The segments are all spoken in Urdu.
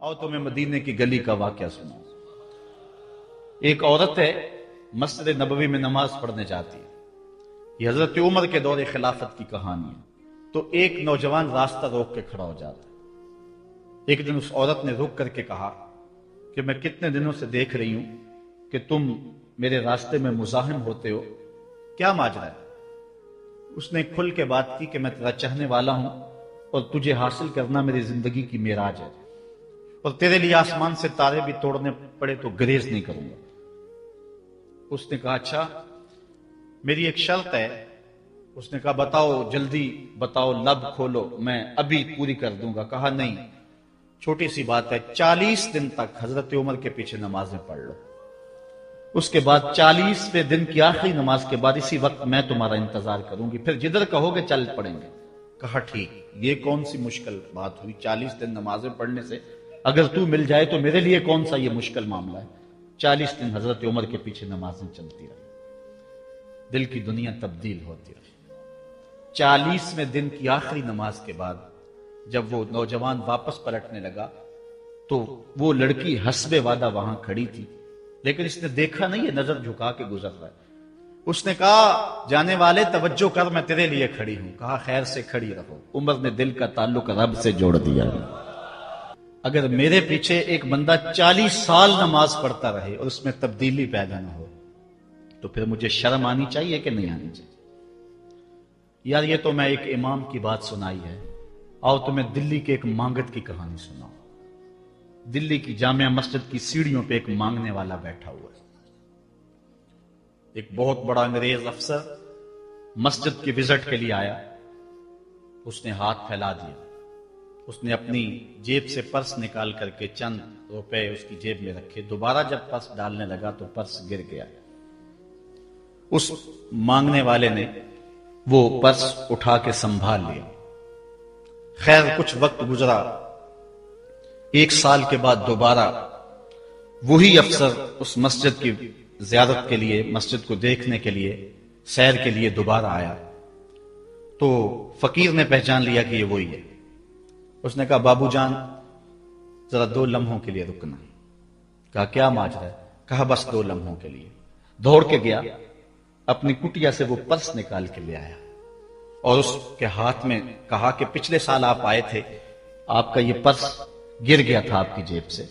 اور تمہیں مدینے کی گلی کا واقعہ سنا۔ ایک عورت ہے، مسجد نبوی میں نماز پڑھنے جاتی ہے۔ یہ حضرت عمر کے دور خلافت کی کہانی ہے۔ تو ایک نوجوان راستہ روک کے کھڑا ہو جاتا ہے۔ ایک دن اس عورت نے رک کر کے کہا کہ میں کتنے دنوں سے دیکھ رہی ہوں کہ تم میرے راستے میں مزاحم ہوتے ہو، کیا ماجرا ہے؟ اس نے کھل کے بات کی کہ میں تیرا چاہنے والا ہوں اور تجھے حاصل کرنا میری زندگی کی معراج ہے، اور تیرے لیے آسمان سے تارے بھی توڑنے پڑے تو گریز نہیں کروں گا۔ اس نے کہا اچھا، میری ایک شرط ہے۔ اس نے کہا بتاؤ، جلدی بتاؤ، لب کھولو، میں ابھی پوری کر دوں گا۔ کہا نہیں، چھوٹی سی بات ہے، 40 دن تک حضرت عمر کے پیچھے نمازیں پڑھ لو، اس کے بعد 40ویں دن کی آخری نماز کے بعد اسی وقت میں تمہارا انتظار کروں گی، پھر جدھر کہو گے چل پڑیں گے۔ کہا ٹھیک، یہ کون سی مشکل بات ہوئی 40 دن نمازیں پڑھنے سے؟ اگر تو مل جائے تو میرے لیے کون سا یہ مشکل معاملہ ہے۔ 40 دن حضرت عمر کے پیچھے نمازیں چلتی رہی، دل کی دنیا تبدیل ہوتی رہی۔ 40ویں دن کی آخری نماز کے بعد جب وہ نوجوان واپس پلٹنے لگا تو وہ لڑکی حسب وعدہ وہاں کھڑی تھی، لیکن اس نے دیکھا نہیں، یہ نظر جھکا کے گزر رہا ہے۔ اس نے کہا جانے والے توجہ کر، میں تیرے لیے کھڑی ہوں۔ کہا خیر سے کھڑی رہو۔ عمر نے دل کا تعلق رب سے جوڑ دیا۔ اگر میرے پیچھے ایک بندہ 40 سال نماز پڑھتا رہے اور اس میں تبدیلی پیدا نہ ہو تو پھر مجھے شرم آنی چاہیے کہ نہیں آنی چاہیے؟ یار یہ تو میں ایک امام کی بات سنائی ہے، اور تمہیں دلی کے ایک مانگت کی کہانی سناؤں۔ دلی کی جامع مسجد کی سیڑھیوں پہ ایک مانگنے والا بیٹھا ہوا ہے۔ ایک بہت بڑا انگریز افسر مسجد کی وزٹ کے لیے آیا۔ اس نے ہاتھ پھیلا دیا، اس نے اپنی جیب سے پرس نکال کر کے چند روپے اس کی جیب میں رکھے۔ دوبارہ جب پرس ڈالنے لگا تو پرس گر گیا۔ اس مانگنے والے نے وہ پرس اٹھا کے سنبھال لیا۔ خیر کچھ وقت گزرا، 1 سال کے بعد دوبارہ وہی افسر اس مسجد کی زیارت کے لیے، مسجد کو دیکھنے کے لیے، سیر کے لیے دوبارہ آیا تو فقیر نے پہچان لیا کہ یہ وہی ہے۔ اس نے کہا بابو جان ذرا 2 لمحوں کے لیے رکنا۔ کہا کیا ماجرا ہے؟ کہا بس 2 لمحوں کے لیے۔ دوڑ کے گیا، اپنی کٹیا سے وہ پرس نکال کے لے آیا اور اس کے ہاتھ میں کہا کہ پچھلے سال آپ آئے تھے، آپ کا یہ پرس گر گیا تھا آپ کی جیب سے،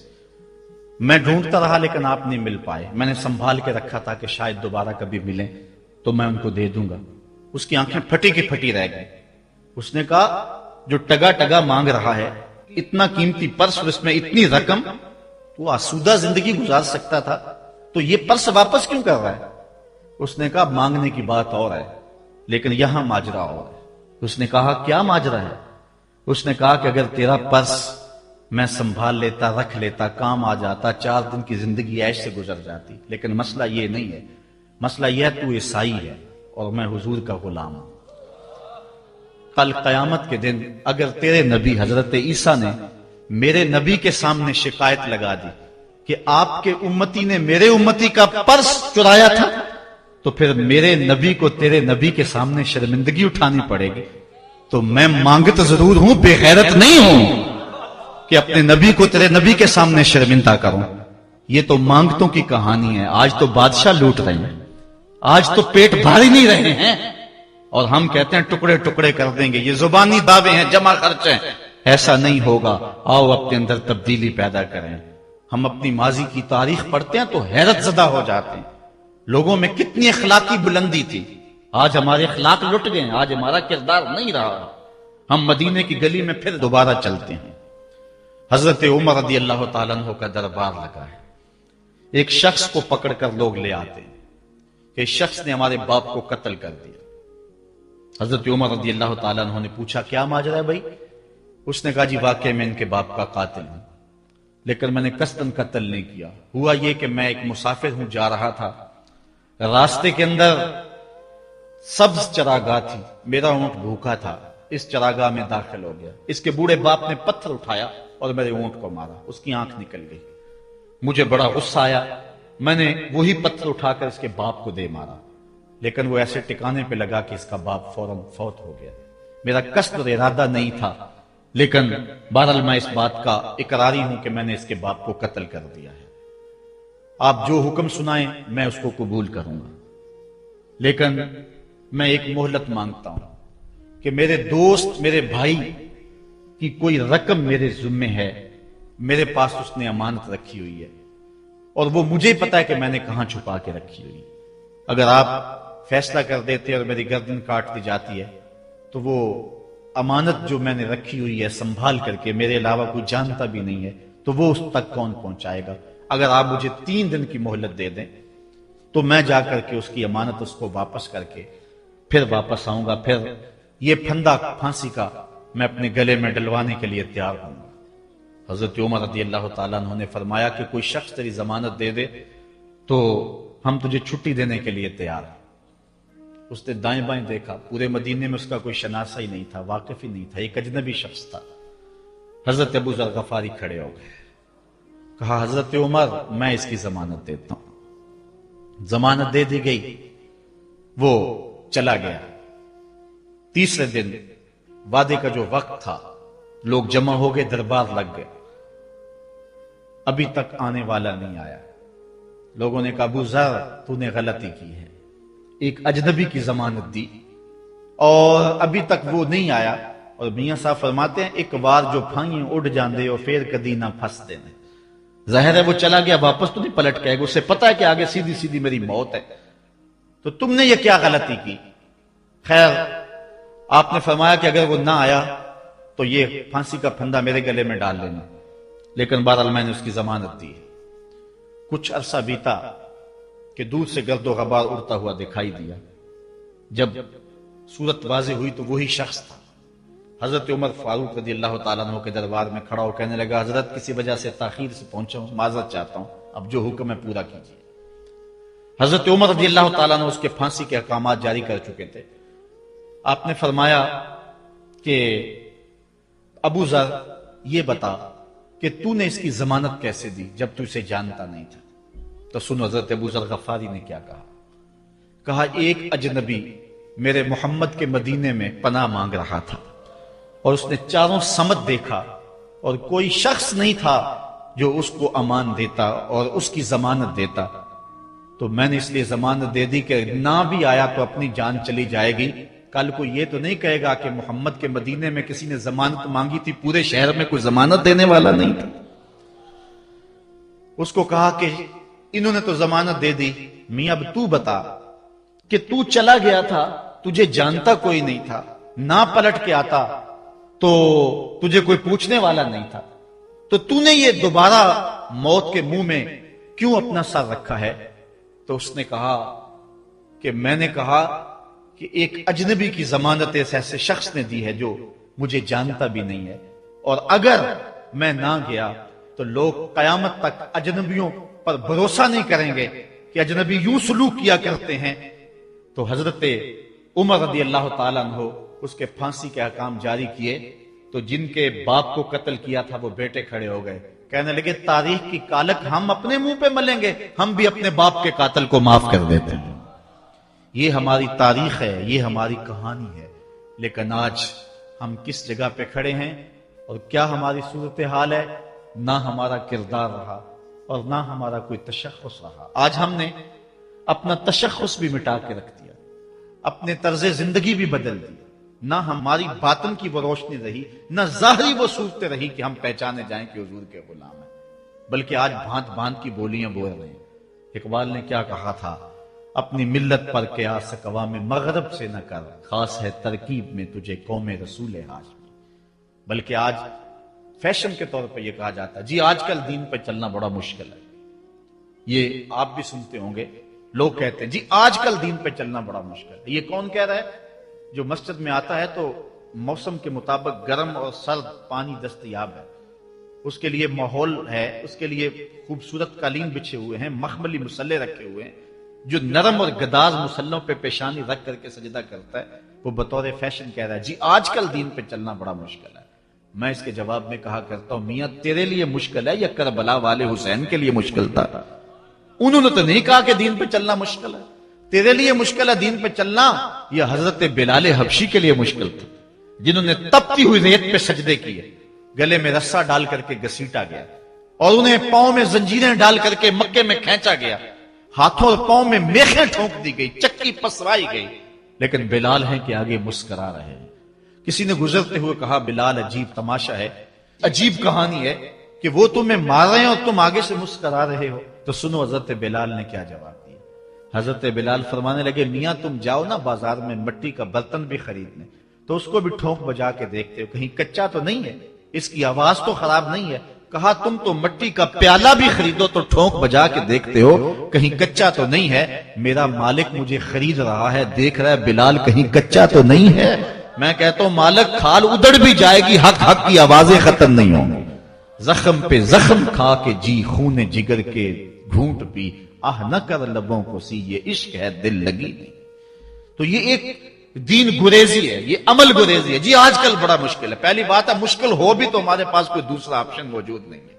میں ڈھونڈتا رہا لیکن آپ نہیں مل پائے، میں نے سنبھال کے رکھا تھا کہ شاید دوبارہ کبھی ملیں تو میں ان کو دے دوں گا۔ اس کی آنکھیں پھٹی کی پھٹی رہ گئی۔ اس نے کہا جو ٹگا ٹگا مانگ رہا ہے، اتنا قیمتی پرس اور اس میں اتنی رقم، وہ آسودہ زندگی گزار سکتا تھا، تو یہ پرس واپس کیوں کر رہا ہے؟ اس نے کہا مانگنے کی بات اور ہے لیکن یہاں ماجرا اور ہے۔ اس نے کہا کیا ماجرا ہے؟ اس نے کہا کہ اگر تیرا پرس میں سنبھال لیتا، رکھ لیتا، کام آ جاتا، 4 دن کی زندگی عیش سے گزر جاتی، لیکن مسئلہ یہ نہیں ہے۔ مسئلہ یہ ہے تو عیسائی ہے اور میں حضور کا غلام ہوں۔ کل قیامت کے دن اگر تیرے نبی حضرت عیسیٰ نے میرے نبی کے سامنے شکایت لگا دی کہ آپ کے امتی نے میرے امتی کا پرس چرایا تھا، تو پھر میرے نبی کو تیرے نبی کے سامنے شرمندگی اٹھانی پڑے گی۔ تو میں مانگت ضرور ہوں، بے غیرت نہیں ہوں کہ اپنے نبی کو تیرے نبی کے سامنے شرمندہ کروں۔ یہ تو مانگتوں کی کہانی ہے۔ آج تو بادشاہ لوٹ رہے ہیں، آج تو پیٹ بھاری نہیں رہے ہیں، اور ہم کہتے ہیں ٹکڑے ٹکڑے کر دیں گے۔ یہ زبانی دعوے ہیں، جمع خرچ ہیں، ایسا نہیں ہوگا۔ آؤ اپنے اندر تبدیلی پیدا کریں۔ ہم اپنی ماضی کی تاریخ پڑھتے ہیں تو حیرت زدہ ہو جاتے ہیں، لوگوں میں کتنی اخلاقی بلندی تھی، آج ہمارے اخلاق لٹ گئے ہیں، آج ہمارا کردار نہیں رہا۔ ہم مدینے کی گلی میں پھر دوبارہ چلتے ہیں۔ حضرت عمر رضی اللہ تعالیٰ عنہ کا دربار لگا ہے۔ ایک شخص کو پکڑ کر لوگ لے آتے ہیں کہ اس شخص نے ہمارے باپ کو قتل کر دیا۔ حضرت عمر رضی اللہ تعالیٰ عنہ نے پوچھا کیا ماجرا ہے بھائی؟ اس نے کہا جی واقعی میں ان کے باپ کا قاتل ہوں، لیکن میں نے قصداً قتل نہیں کیا۔ ہوا یہ کہ میں ایک مسافر ہوں، جا رہا تھا، راستے کے اندر سبز چراگاہ تھی، میرا اونٹ بھوکا تھا، اس چراگاہ میں داخل ہو گیا۔ اس کے بوڑھے باپ نے پتھر اٹھایا اور میرے اونٹ کو مارا، اس کی آنکھ نکل گئی۔ مجھے بڑا غصہ آیا، میں نے وہی پتھر اٹھا کر اس کے باپ کو دے مارا، لیکن وہ ایسے ٹکانے پہ لگا کہ اس کا باپ فوراً فوت ہو گیا۔ میرا قصد اور ارادہ نہیں تھا لیکن بہرحال میں اس بات کا اقراری ہوں کہ میں نے اس کے باپ کو قتل کر دیا ہے. آپ جو حکم سنائیں میں اس کو قبول کروں گا، لیکن میں ایک مہلت مانگتا ہوں کہ میرے دوست، میرے بھائی کی کوئی رقم میرے ذمے ہے، میرے پاس اس نے امانت رکھی ہوئی ہے اور وہ مجھے پتا ہے کہ میں نے کہاں چھپا کے رکھی ہوئی. اگر آپ فیصلہ کر دیتے اور میری گردن کاٹ دی جاتی ہے تو وہ امانت جو میں نے رکھی ہوئی ہے سنبھال کر کے، میرے علاوہ کوئی جانتا بھی نہیں ہے، تو وہ اس تک کون پہنچائے گا؟ اگر آپ مجھے 3 دن کی مہلت دے دیں تو میں جا کر کے اس کی امانت اس کو واپس کر کے پھر واپس آؤں گا، پھر یہ پھندا پھانسی کا میں اپنے گلے میں ڈلوانے کے لیے تیار ہوں گا. حضرت عمر رضی اللہ تعالیٰ عنہ نے فرمایا کہ کوئی شخص تیری ضمانت دے دے تو ہم تجھے چھٹی دینے کے لیے تیار ہیں. اس نے دائیں بائیں دیکھا، پورے مدینے میں اس کا کوئی شناسہ ہی نہیں تھا، واقف ہی نہیں تھا، ایک اجنبی شخص تھا. حضرت ابو ذر غفاری کھڑے ہو گئے، کہا حضرت عمر میں اس کی ضمانت دیتا ہوں. ضمانت دے دی گئی، وہ چلا گیا. تیسرے دن وعدے کا جو وقت تھا، لوگ جمع ہو گئے، دربار لگ گئے، ابھی تک آنے والا نہیں آیا. لوگوں نے کہا ابو ذر تو نے غلطی کی ہے، ایک اجنبی کی ضمانت دی اور ابھی تک وہ نہیں آیا. اور میاں صاحب فرماتے ہیں ایک بار جو پھائیں اڑ جاندے اور پھر کدی نہ پھنس دینے. ظاہر ہے وہ چلا گیا، واپس تو نہیں پلٹ کے آئے گا، اسے پتا ہے کہ آگے سیدھی سیدھی میری موت ہے، تو تم نے یہ کیا غلطی کی؟ خیر آپ نے فرمایا کہ اگر وہ نہ آیا تو یہ پھانسی کا پھندا میرے گلے میں ڈال لینا. لیکن بہرحال میں نے اس کی ضمانت دی. کچھ عرصہ بیتا کہ دور سے گرد و غبار اڑتا ہوا دکھائی دیا. جب صورت واضح ہوئی تو وہی شخص تھا. حضرت عمر فاروق رضی اللہ تعالیٰ عنہ کے دربار میں کھڑا ہو کہنے لگا حضرت کسی وجہ سے تاخیر سے پہنچا ہوں، معذرت چاہتا ہوں، اب جو حکم ہے پورا کیجیے. حضرت عمر رضی اللہ تعالیٰ عنہ اس کے پھانسی کے احکامات جاری کر چکے تھے. آپ نے فرمایا کہ ابو ذر یہ بتا کہ تو نے اس کی ضمانت کیسے دی جب تو اسے جانتا نہیں تھا؟ تو سنو حضرت ابو ذر غفاری نے کیا کہا. کہا ایک اجنبی میرے محمد کے مدینے میں پناہ مانگ رہا تھا اور اس نے چاروں سمت دیکھا اور کوئی شخص نہیں تھا جو اس کو امان دیتا اور اس کی ضمانت دیتا، تو میں نے اس لیے ضمانت دے دی کہ نہ بھی آیا تو اپنی جان چلی جائے گی. کل کو یہ تو نہیں کہے گا کہ محمد کے مدینے میں کسی نے ضمانت مانگی تھی، پورے شہر میں کوئی ضمانت دینے والا نہیں تھا. اس کو کہا کہ انہوں نے تو ضمانت دے دی، میاں اب تو بتا کہ تو چلا گیا تھا، تجھے جانتا کوئی نہیں تھا، نہ پلٹ کے آتا تو تجھے کوئی پوچھنے والا نہیں تھا، تو نے یہ دوبارہ موت کے منہ میں کیوں اپنا سر رکھا ہے؟ تو اس نے کہا کہ میں نے کہا کہ ایک اجنبی کی ضمانت ایسے شخص نے دی ہے جو مجھے جانتا بھی نہیں ہے، اور اگر میں نہ گیا تو لوگ قیامت تک اجنبیوں پر بھروسہ نہیں کریں گے کہ اجنبی یوں سلوک کیا کرتے ہیں. تو حضرت عمر رضی اللہ تعالیٰ عنہ اس کے پھانسی کے احکام جاری کیے تو جن کے باپ کو قتل کیا تھا وہ بیٹے کھڑے ہو گئے، کہنے لگے تاریخ کی کالک ہم اپنے منہ پہ ملیں گے، ہم بھی اپنے باپ کے قاتل کو معاف کر دیتے ہیں. یہ ہماری تاریخ ہے، یہ ہماری کہانی ہے. لیکن آج ہم کس جگہ پہ کھڑے ہیں اور کیا ہماری صورتحال ہے؟ نہ ہمارا کردار رہا اور نہ ہمارا کوئی تشخص رہا. آج ہم نے اپنا تشخص بھی مٹا کے رکھ دیا، اپنے طرز زندگی بھی بدل دی. نہ ہماری باطن کی وہ روشنی رہی، نہ ظاہری وہ صورتیں رہی کہ ہم پہچانے جائیں کہ حضور کے غلام ہیں، بلکہ آج بھانت بھانت کی بولیاں بول رہے ہیں. اقبال نے کیا کہا تھا؟ اپنی ملت پر قیاس اقوام مغرب سے نہ کر، خاص ہے ترکیب میں تجھے قوم رسول ہاشمی. بلکہ آج فیشن کے طور پر یہ کہا جاتا ہے جی آج کل دین پہ چلنا بڑا مشکل ہے. یہ آپ بھی سنتے ہوں گے، لوگ کہتے ہیں جی آج کل دین پہ چلنا بڑا مشکل ہے. یہ کون کہہ رہا ہے؟ جو مسجد میں آتا ہے تو موسم کے مطابق گرم اور سرد پانی دستیاب ہے، اس کے لیے ماحول ہے، اس کے لیے خوبصورت قالین بچھے ہوئے ہیں، مخملی مصلے رکھے ہوئے ہیں. جو نرم اور گداز مسلوں پہ پیشانی رکھ کر کے سجدہ کرتا ہے وہ بطور فیشن کہہ رہا ہے جی آج کل دین پہ چلنا بڑا مشکل ہے. میں اس کے جواب میں کہا کرتا ہوں میاں تیرے لیے مشکل ہے یا کربلا والے حسین کے لیے مشکل تھا؟ انہوں نے تو نہیں کہا کہ دین پہ چلنا مشکل ہے. تیرے لیے مشکل ہے دین پہ چلنا یا حضرت بلال حبشی کے لیے مشکل تھا؟ جنہوں نے تپتی ہوئی ریت پہ سجدے کیے، گلے میں رسا ڈال کر کے گھسیٹا گیا، اور انہیں پاؤں میں زنجیریں ڈال کر کے مکے میں کھینچا گیا، ہاتھوں اور پاؤں میں میخیں ٹھونک دی گئی، چکی پسرائی گئی، لیکن بلال ہیں کہ آگے مسکرا رہے ہیں۔ کسی نے گزرتے ہوئے کہا بلال عجیب تماشا ہے، عجیب کہانی ہے کہ وہ تمہیں مار رہے ہیں اور تم آگے سے مسکرا رہے ہو۔ تو سنو حضرت بلال نے کیا جواب دیا۔ حضرت بلال فرمانے لگے میاں تم جاؤ نا بازار میں مٹی کا برتن بھی خریدنے، تو اس کو بھی ٹھونک بجا کے دیکھتے ہو کہیں کچا تو نہیں ہے، اس کی آواز تو خراب نہیں ہے۔ کہا تم تو مٹی کا پیالہ بھی خریدو تو ٹھونک بجا کے دیکھتے ہو کہیں کچا تو نہیں ہے، میرا مالک مجھے خرید رہا ہے، دیکھ رہا ہے بلال کہیں کچا تو نہیں ہے۔ میں کہتا ہوں مالک کھال ادڑ بھی جائے گی، حق حق کی آوازیں ختم نہیں ہوں گی۔ زخم پہ زخم کھا کے جی خون جگر کے گھونٹ پی، آہ نہ کر لبوں کو سی یہ عشق ہے دل لگی نہیں۔ تو یہ ایک دین گریزی ہے، یہ عمل گریزی ہے۔ جی آج کل بڑا مشکل ہے، پہلی بات ہے مشکل ہو بھی تو ہمارے پاس کوئی دوسرا آپشن موجود نہیں ہے۔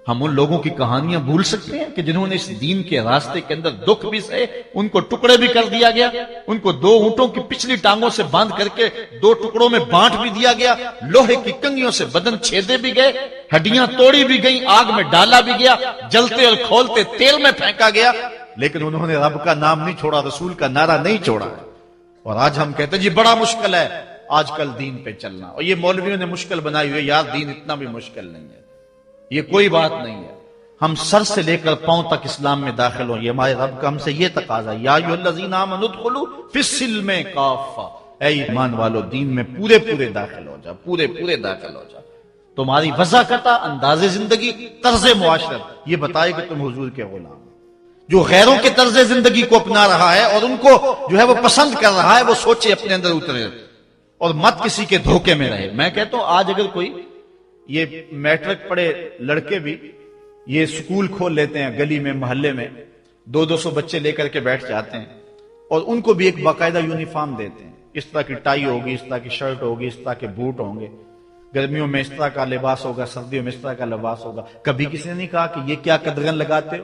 ہم ان لوگوں کی کہانیاں بھول سکتے ہیں کہ جنہوں نے اس دین کے راستے کے اندر دکھ بھی سہے، ان کو ٹکڑے بھی کر دیا گیا، ان کو 2 اونٹوں کی پچھلی ٹانگوں سے باندھ کر کے 2 ٹکڑوں میں بانٹ بھی دیا گیا، لوہے کی کنگھیوں سے بدن چھیدے بھی گئے، ہڈیاں توڑی بھی گئیں، آگ میں ڈالا بھی گیا، جلتے اور کھولتے تیل میں پھینکا گیا، لیکن انہوں نے رب کا نام نہیں چھوڑا، رسول کا نعرہ نہیں چھوڑا۔ اور آج ہم کہتے ہیں جی بڑا مشکل ہے آج کل دین پہ چلنا، اور یہ مولویوں نے مشکل بنائی ہوئی ہے، یار دین اتنا بھی مشکل نہیں ہے، یہ کوئی بات نہیں ہے۔ ہم سر سے لے کر پاؤں تک اسلام میں داخل ہوں، یہ ہمارے رب کا ہم سے یہ تقاضا ہے، یا ایھا الذین آمنوا ادخلوا فی السلم کافہ، اے ایمان والو دین میں پورے پورے داخل ہو جا، پورے پورے داخل ہو جا۔ تمہاری وضاقتہ، انداز زندگی، طرز معاشرت یہ بتائے کہ تم حضور کے غلام ہو۔ جو غیروں کے طرز زندگی کو اپنا رہا ہے اور ان کو جو ہے وہ پسند کر رہا ہے، وہ سوچے اپنے اندر اترے اور مت کسی کے دھوکے میں رہے۔ میں کہتا ہوں آج اگر کوئی یہ میٹرک پڑھے لڑکے بھی یہ سکول کھول لیتے ہیں گلی میں محلے میں، 200 بچے لے کر کے بیٹھ جاتے ہیں اور ان کو بھی ایک باقاعدہ یونیفارم دیتے ہیں، اس طرح کی ٹائی ہوگی، اس طرح کی شرٹ ہوگی، اس طرح کے بوٹ ہوں گے، گرمیوں میں اس طرح کا لباس ہوگا، سردیوں میں اس طرح کا لباس ہوگا۔ کبھی کسی نے نہیں کہا کہ یہ کیا قدغن لگاتے ہو؟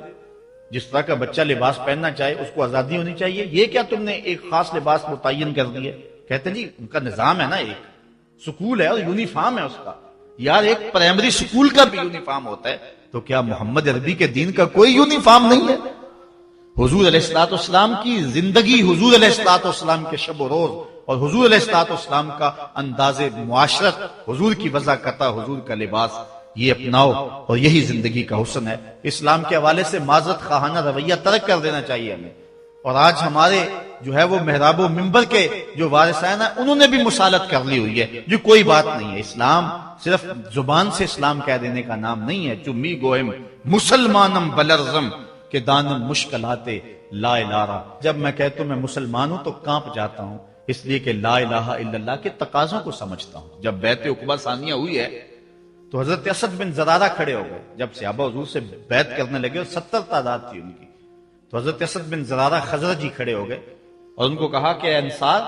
جس طرح کا بچہ لباس پہننا چاہے اس کو آزادی ہونی چاہیے، یہ کیا تم نے ایک خاص لباس متعین کر دیا؟ کہتے ہیں جی ان کا نظام ہے نا، ایک سکول ہے اور یونیفارم ہے اس کا۔ یار ایک پرائمری سکول کا بھی یونیفارم ہوتا ہے، تو کیا محمد عربی کے دین کا کوئی یونیفارم نہیں ہے؟ حضور علیہ الصلوۃ والسلام کی زندگی، حضور علیہ الصلوۃ والسلام کے شب و روز اور حضور علیہ الصلوۃ والسلام کا انداز معاشرت، حضور کی وضاقتہ، حضور کا لباس، یہ اپناؤ اور یہی زندگی کا حسن ہے۔ اسلام کے حوالے سے معذرت خواہانہ رویہ ترک کر دینا چاہیے ہمیں۔ اور آج ہمارے جو ہے وہ محراب و منبر کے جو وارثین ہیں انہوں نے بھی مسالت کر لی ہوئی ہے، جو کوئی بات نہیں ہے۔ اسلام صرف زبان سے اسلام کہہ دینے کا نام نہیں ہے۔ چمی گوہم مسلمانم بلرزم کہ دانم مشکلات لا الہ۔ جب میں کہتا ہوں میں مسلمان ہوں تو کانپ جاتا ہوں، اس لیے کہ لا الہ الا اللہ کے تقاضوں کو سمجھتا ہوں۔ جب بیعت عقبہ ثانیہ ہوئی ہے تو حضرت اسد بن زرارہ کھڑے ہو گئے، جب صحابہ حضور سے بیعت کرنے لگے اور 70 تعداد تھی ان کی، تو حضرت اسد بن زرارہ خزرجی کھڑے ہو گئے اور ان کو کہا کہ اے انصار،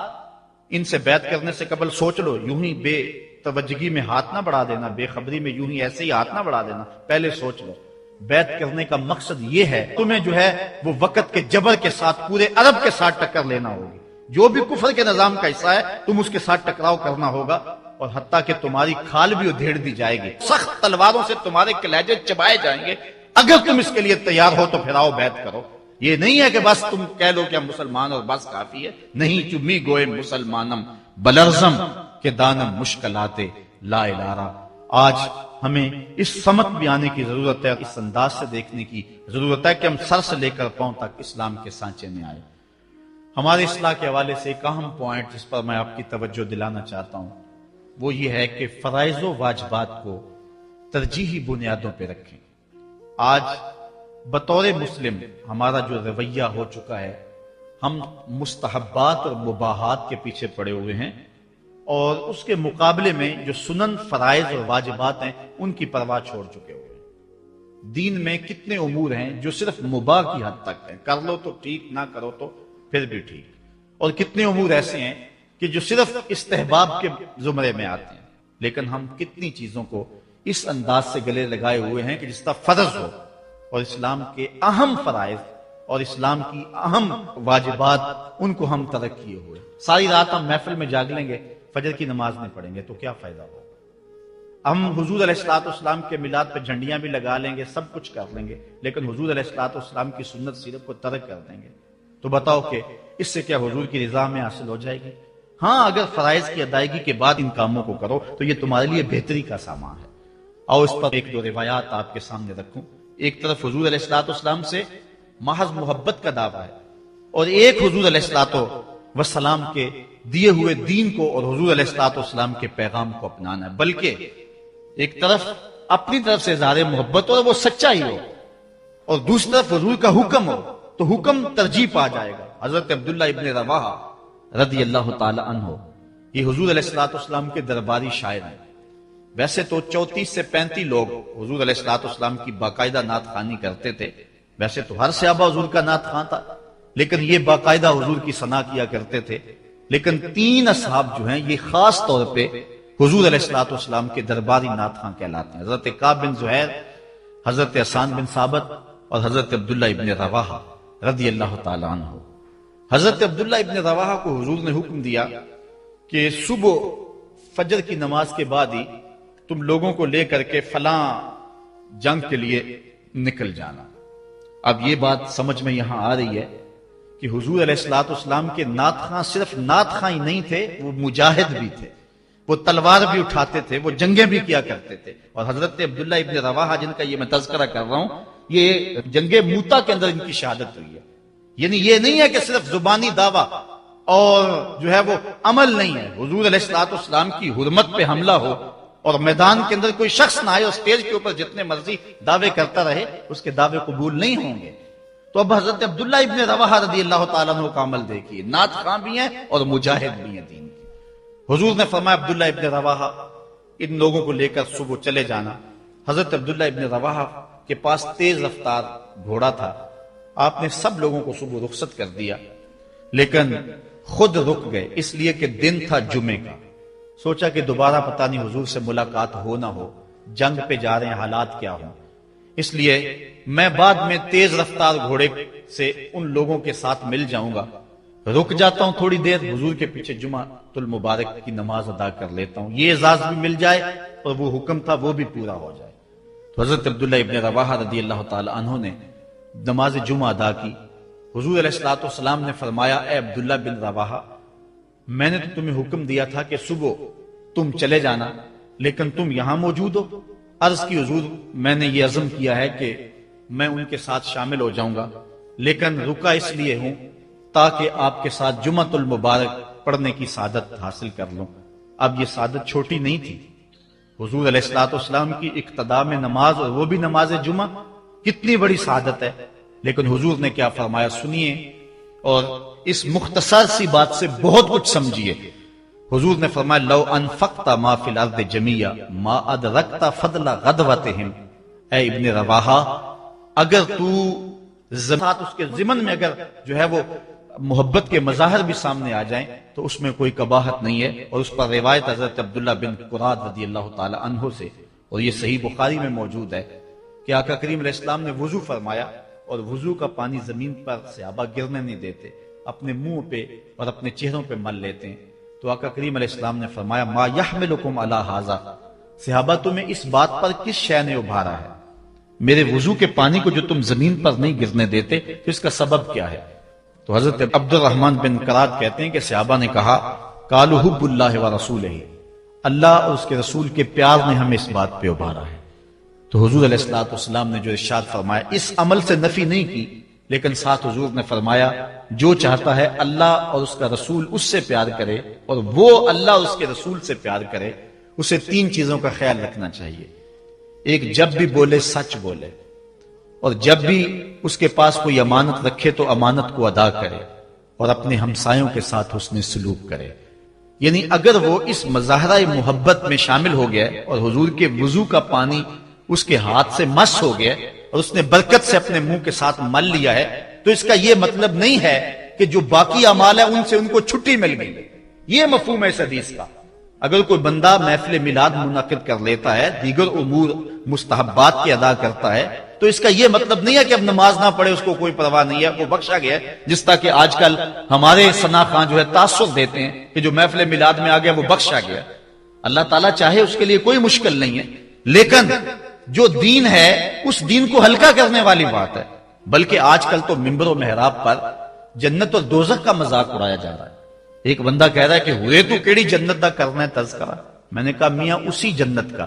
ان سے بیعت کرنے سے قبل سوچ لو، یوں ہی بے توجہی میں ہاتھ نہ بڑھا دینا، بے خبری میں یوں ہی ایسے ہی ہاتھ نہ بڑھا دینا، پہلے سوچ لو۔ بیعت کرنے کا مقصد یہ ہے تمہیں جو ہے وہ وقت کے جبر کے ساتھ پورے عرب کے ساتھ ٹکر لینا ہوگی، جو بھی کفر کے نظام کا حصہ ہے تم اس کے ساتھ ٹکراؤ کرنا ہوگا، اور حتیٰ کہ تمہاری کھال بھی ادھیڑ دی جائے گی، سخت تلواروں سے تمہارے کلیجے چبائے جائیں گے۔ اگر تم اس کے لیے تیار ہو تو پھر آؤ بیعت کرو۔ یہ نہیں ہے کہ بس تم کہہ لو کہ ہم مسلمان اور بس کافی ہے، نہیں۔ چمی گوئے مسلمانم بلرزم کہ دانم مشکلات لا الہ۔ آج ہمیں اس سمت بھی آنے کی ضرورت ہے، اس انداز سے دیکھنے کی ضرورت ہے کہ ہم سر سے لے کر پاؤں تک اسلام کے سانچے میں آئے۔ ہمارے اصلاح کے حوالے سے ایک اہم پوائنٹ جس پر میں آپ کی توجہ دلانا چاہتا ہوں وہ یہ ہے کہ فرائض و واجبات کو ترجیحی بنیادوں پہ رکھیں۔ آج بطور مسلم ہمارا جو رویہ ہو چکا ہے، ہم مستحبات اور مباحات کے پیچھے پڑے ہوئے ہیں، اور اس کے مقابلے میں جو سنن، فرائض اور واجبات ہیں ان کی پرواہ چھوڑ چکے ہوئے ہیں۔ دین میں کتنے امور ہیں جو صرف مباح کی حد تک ہیں، کر لو تو ٹھیک، نہ کرو تو پھر بھی ٹھیک، اور کتنے امور ایسے ہیں کہ جو صرف استحباب کے زمرے میں آتے ہیں۔ لیکن ہم کتنی چیزوں کو اس انداز سے گلے لگائے ہوئے ہیں کہ جس طرح فرض ہو، اور اسلام کے اہم فرائض اور اسلام کی اہم واجبات ان کو ہم ترک کیے ہوئے۔ ساری رات ہم محفل میں جاگ لیں گے، فجر کی نماز نہیں پڑھیں گے تو کیا فائدہ ہوگا؟ ہم حضور علیہ الصلوۃ والسلام کے میلاد پہ جھنڈیاں بھی لگا لیں گے، سب کچھ کر لیں گے، لیکن حضور علیہ الصلوۃ والسلام کی سنت سیرت کو ترک کر دیں گے، تو بتاؤ کہ اس سے کیا حضور کی رضا میں حاصل ہو جائے گی؟ ہاں، اگر فرائض کی ادائیگی کے بعد ان کاموں کو کرو تو یہ تمہارے لیے بہتری کا سامان ہے۔ آؤ اس پر ایک دو روایات آپ کے سامنے رکھوں۔ ایک طرف حضور علیہ الصلوۃ والسلام سے محض محبت کا دعویٰ ہے، اور ایک حضور علیہ الصلوۃ والسلام کے دیے ہوئے دین کو اور حضور علیہ الصلوۃ والسلام کے پیغام کو اپنانا ہے، بلکہ ایک طرف اپنی طرف سے اظہار محبت اور وہ سچائی ہو، اور دوسری طرف حضور کا حکم ہو تو حکم ترجیح پا جائے گا۔ حضرت عبداللہ ابن رواحہ رضی اللہ تعالی عنہ یہ حضور علیہ الصلوۃ والسلام کے درباری شاعر ہیں۔ ویسے تو 34 سے 35 لوگ حضور علیہ الصلوۃ والسلام کی باقاعدہ نعت خوانی کرتے تھے، ویسے تو ہر صحابہ حضور کا نعت خواں تھا، لیکن یہ باقاعدہ حضور کی ثنا کیا کرتے تھے۔ لیکن 3 اصحاب جو ہیں یہ خاص طور پہ حضور علیہ الصلوۃ والسلام کے درباری نعت خواں کہلاتے ہیں، حضرت کعب بن زہیر، حضرت حسان بن ثابت اور حضرت عبداللہ ابن رواحہ رضی اللہ تعالی عنہ۔ حضرت عبداللہ ابن رواحہ کو حضور نے حکم دیا کہ صبح فجر کی نماز کے بعد ہی تم لوگوں کو لے کر کے فلاں جنگ کے لیے نکل جانا۔ اب یہ بات سمجھ میں یہاں آ رہی ہے کہ حضور علیہ الصلوۃ والسلام کے نعت خواں صرف نعت خواں ہی نہیں تھے، وہ مجاہد بھی تھے، وہ تلوار بھی اٹھاتے تھے، وہ جنگیں بھی کیا کرتے تھے۔ اور حضرت عبداللہ ابن رواحہ جن کا یہ میں تذکرہ کر رہا ہوں، یہ جنگ موتا کے اندر ان کی شہادت ہوئی ہے۔ یعنی یہ نہیں ہے کہ صرف زبانی دعویٰ اور جو ہے وہ عمل نہیں ہے، حضور علیہ الصلوۃ والسلام کی حرمت پہ حملہ ہو اور میدان کے اندر کوئی شخص نہ آئے اور اسٹیج کے اوپر جتنے مرضی دعوے کرتا رہے، اس کے دعوے قبول نہیں ہوں گے۔ تو اب حضرت عبداللہ ابن رواحہ رضی اللہ تعالیٰ عنہ کا عمل دیکھیے، نعت خواں بھی ہیں اور مجاہد بھی ہیں دین کے۔ حضور نے فرمایا عبداللہ ابن رواحہ ان لوگوں کو لے کر صبح چلے جانا۔ حضرت عبداللہ ابن رواحہ کے پاس تیز رفتار گھوڑا تھا، آپ نے سب لوگوں کو صبح رخصت کر دیا، لیکن خود رک گئے، اس لیے کہ دن تھا جمعے کا۔ سوچا کہ دوبارہ پتہ نہیں حضور سے ملاقات ہو نہ ہو، جنگ پہ جا رہے ہیں، حالات کیا ہوں، اس لیے میں بعد میں تیز رفتار گھوڑے سے ان لوگوں کے ساتھ مل جاؤں گا، رک جاتا ہوں تھوڑی دیر، حضور کے پیچھے جمعہ المبارک کی نماز ادا کر لیتا ہوں، یہ اعزاز بھی مل جائے اور وہ حکم تھا وہ بھی پورا ہو جائے۔ تو حضرت عبداللہ ابن رواحہ رضی اللہ تعالی عنہ نے نماز جمعہ ادا کی۔ حضور علیہ الصلوۃ والسلام نے فرمایا، اے عبداللہ بن رواحہ، میں نے تو تمہیں حکم دیا تھا کہ صبح تم چلے جانا، لیکن تم یہاں موجود ہو۔ عرض کی حضور میں نے یہ عزم کیا ہے کہ میں ان کے ساتھ شامل ہو جاؤں گا، لیکن رکا اس لیے ہوں تاکہ آپ کے ساتھ جمعۃ المبارک پڑھنے کی سعادت حاصل کر لوں۔ اب یہ سعادت چھوٹی نہیں تھی، حضور علیہ الصلوۃ والسلام کی اقتداء میں نماز، اور وہ بھی نماز جمعہ، کتنی بڑی سعادت ہے۔ لیکن حضور نے کیا فرمایا سنیے، اور اس مختصر سی بات سے بہت کچھ سمجھیے۔ حضور نے فرمایا، لو انفقت ما فی الارض جمیعا ما ادرکت فضل غدوتہم، اے ابن رواحہ، اگر تو ساتھ اس کے ضمن میں اگر جو ہے وہ محبت کے مظاہر بھی سامنے آ جائیں تو اس میں کوئی قباحت نہیں ہے۔ اور اس پر روایت حضرت عبداللہ بن قراد رضی اللہ تعالی عنہ سے، اور یہ صحیح بخاری میں موجود ہے، کہ آقا کریم علیہ السلام نے وضو فرمایا، اور وضو کا پانی زمین پر صحابہ گرنے نہیں دیتے، اپنے منہ پہ اور اپنے چہروں پہ مل لیتے ہیں۔ تو آقا کریم علیہ السلام نے فرمایا، ما یحملکم علی ھذا، صحابہ تمہیں اس بات پر کس شے نے ابھارا ہے؟ میرے وضو کے پانی کو جو تم زمین پر نہیں گرنے دیتے، تو اس کا سبب کیا ہے؟ تو حضرت عبد الرحمن بن قراد کہتے ہیں کہ صحابہ نے کہا، قالوا حب اللہ ورسولہ، اللہ اور اس کے رسول کے پیار نے ہمیں اس بات پہ ابھارا ہے۔ تو حضور علیہ الصلوۃ والسلام نے جو ارشاد فرمایا، اس عمل سے نفی نہیں کی، لیکن ساتھ حضور نے فرمایا، جو چاہتا ہے اللہ اور اس کا رسول اس سے پیار کرے اور وہ اللہ اور اس کے رسول سے پیار کرے، اسے 3 چیزوں کا خیال رکھنا چاہیے۔ ایک، جب بھی بولے سچ بولے، اور جب بھی اس کے پاس کوئی امانت رکھے تو امانت کو ادا کرے، اور اپنے ہمسایوں کے ساتھ حسن سلوک کرے۔ یعنی اگر وہ اس مظاہرہ محبت میں شامل ہو گیا اور حضور کے وضو کا پانی اس کے ہاتھ سے مس ہو گیا اور اس نے برکت سے اپنے منہ کے ساتھ مل لیا ہے، تو اس کا یہ مطلب نہیں ہے کہ جو باقی اعمال ہیں ان سے ان کو چھٹی مل گئی۔ یہ مفہوم ہے اس حدیث کا۔ اگر کوئی بندہ محفل میلاد منعقد کر لیتا ہے، دیگر امور مستحبات کی ادا کرتا ہے، تو اس کا یہ مطلب نہیں ہے کہ اب نماز نہ پڑھے اس کو کوئی پرواہ نہیں ہے، وہ بخشا گیا ہے. جس طرح کہ آج کل ہمارے ثنا خان جو ہے تاثر دیتے ہیں کہ جو محفل میلاد میں آ گیا وہ بخشا گیا. اللہ تعالیٰ چاہے اس کے لیے کوئی مشکل نہیں ہے، لیکن جو دین ہے اس دین کو ہلکا کرنے والی بات ہے. بلکہ آج کل تو ممبر و محراب پر جنت اور دوزخ کا مذاق اڑایا جا رہا ہے. ایک بندہ کہہ رہا ہے کہ ہوئے تو کیڑی جنت دا کرنا ہے تذکرہ. میں نے کہا میاں اسی جنت کا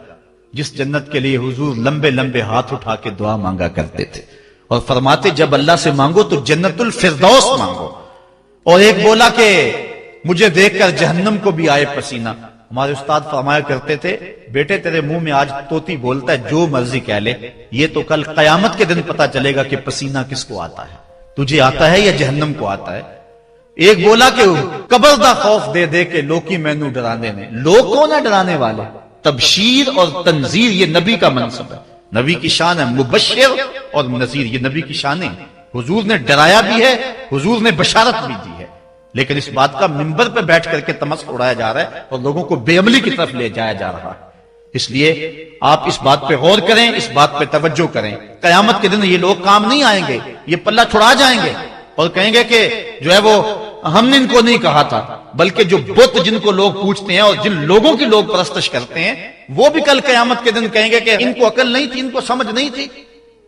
جس جنت کے لیے حضور لمبے لمبے ہاتھ اٹھا کے دعا مانگا کرتے تھے اور فرماتے جب اللہ سے مانگو تو جنت الفردوس مانگو. اور ایک بولا کہ مجھے دیکھ کر جہنم کو بھی آئے پسینہ. ہمارے استاد فرمایا کرتے تھے بیٹے تیرے منہ میں آج طوطی بولتا ہے جو مرضی کہہ لے، یہ تو کل قیامت کے دن پتا چلے گا کہ پسینہ کس کو آتا ہے، تجھے آتا ہے یا جہنم کو آتا ہے. ایک بولا کہ قبر دا خوف دے دے کے لوکی مینو ڈرانے نے. لوگ کون ہے ڈرانے والے؟ تبشیر اور تنذیر یہ نبی کا منصب ہے، نبی کی شان ہے. مبشر اور نذیر یہ نبی کی شانیں. حضور نے ڈرایا بھی ہے، حضور نے بشارت بھی دی ہے. لیکن اس بات کا منبر پہ بیٹھ کر کے تمسخر اڑایا جا رہا ہے اور لوگوں کو بے عملی کی طرف لے جایا جا رہا ہے. اس لیے آپ اس بات پہ غور کریں، اس بات پہ توجہ کریں. قیامت کے دن یہ لوگ کام نہیں آئیں گے، یہ پلہ چھڑا جائیں گے اور کہیں گے کہ جو ہے وہ ہم نے ان کو نہیں کہا تھا. بلکہ جو بت جن کو لوگ پوچھتے ہیں اور جن لوگوں کی لوگ پرستش کرتے ہیں وہ بھی کل قیامت کے دن کہیں گے کہ ان کو عقل نہیں تھی، ان کو سمجھ نہیں تھی.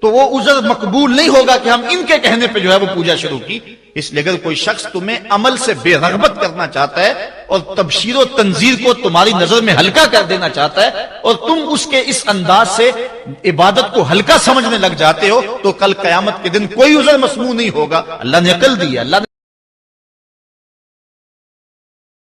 تو وہ عذر مقبول نہیں ہوگا کہ ہم ان کے کہنے پہ جو ہے وہ پوجا شروع کی. اس لیے اگر کوئی شخص تمہیں عمل سے بے رغبت کرنا چاہتا ہے اور تبشیر و تنذیر کو تمہاری نظر میں ہلکا کر دینا چاہتا ہے اور تم اس کے اس انداز سے عبادت کو ہلکا سمجھنے لگ جاتے ہو تو کل قیامت کے دن کوئی عذر مسموع نہیں ہوگا. اللہ نے عقل دی ہے، اللہ نے